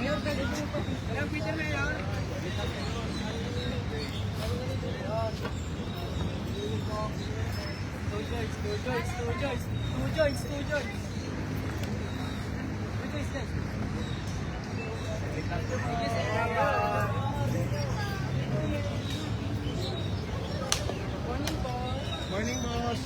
Morning, boss.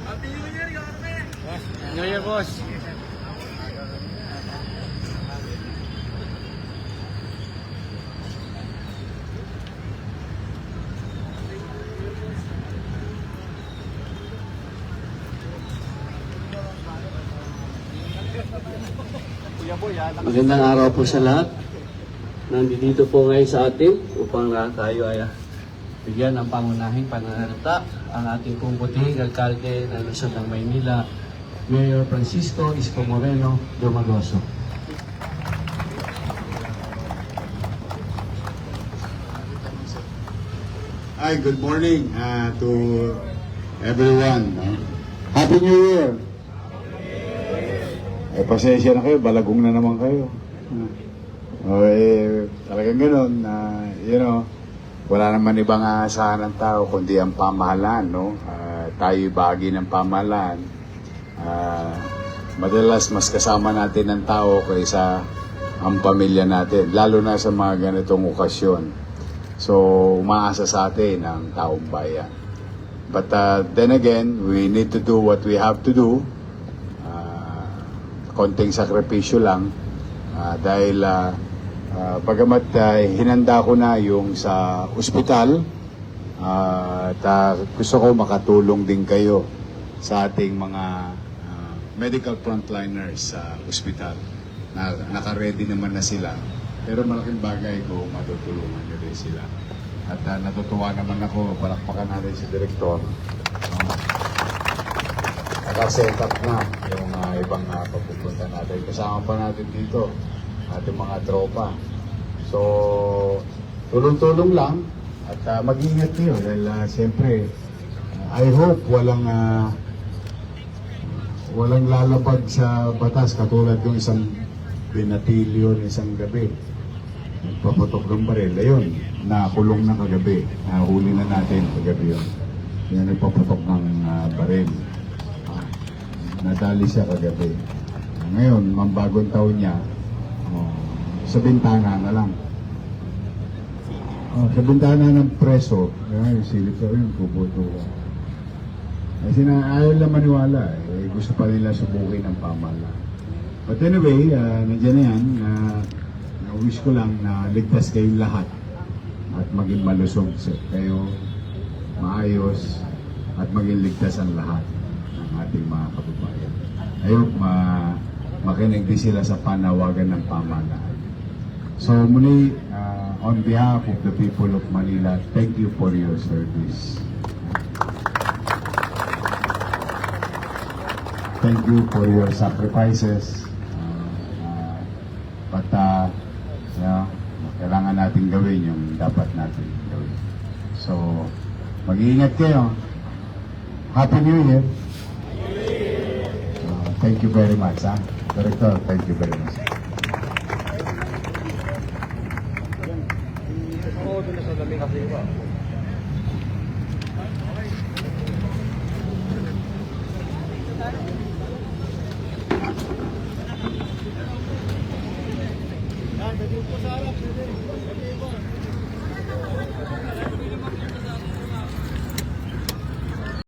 Happy New Year, Yorme! New Year, boss. Magandang araw po sa lahat. Nandito po ngayon sa atin upang tayo ay bigyan ng pangunahing pananalita ang ating pong butihing alkalde ng Luzon ng Maynila, Mayor Francisco Isko Moreno Dumagoso. Hi, good morning to everyone. Happy New Year! Pasensya na kayo, balagong na naman kayo. Talagang ganun, wala naman ibang aasahan ng tao kundi ang pamahalaan, no? Tayo'y bahagi ng pamahalaan. Madalas mas kasama natin ng tao kaysa ang pamilya natin, lalo na sa mga ganitong okasyon. So, umaasa sa atin ang taong bayan. But then again, we need to do what we have to do. Konting sakripisyo lang dahil bagamat hinanda ko na yung sa ospital at gusto ko makatulong din kayo sa ating mga medical frontliners sa ospital na naka-ready naman na sila, pero malaking bagay ko matutulungan nyo rin sila at natutuwa naman ako, palakpakan natin si Direktor. Naka-set up na yung ibang papupunta natin. Kasama pa natin dito ating mga tropa. So, tulong-tulong lang at mag-ingat kayo dahil siyempre, I hope walang lalabag sa batas katulad ng isang binatilyo ng isang gabi. Nagpaputok ng baril. Ayun, nakulong na kagabi. Nahuli na natin kagabi yun. Yan, nagpaputok ng baril. Nadali siya kagabi. Ngayon, mambagong taon niya, sa bintana na lang. Sa bintana ng preso, silip ko yun, kuboto. Kasi ayaw lang maniwala, gusto pa nila subukin ng pamala. But anyway, nandiyan na yan, wish ko lang na ligtas kayong lahat at maging malusog kayo, maayos, at maging ligtas ang lahat ating mga kababayan. Ayun, makinig din sila sa panawagan ng pamahalaan. So muli, on behalf of the people of Manila, thank you for your service. Thank you for your sacrifices. But kailangan natin gawin yung dapat natin gawin. So, mag-iingat kayo. Happy New Year! Thank you very much, Director. Thank you very much. Yan, pwede po sa harap.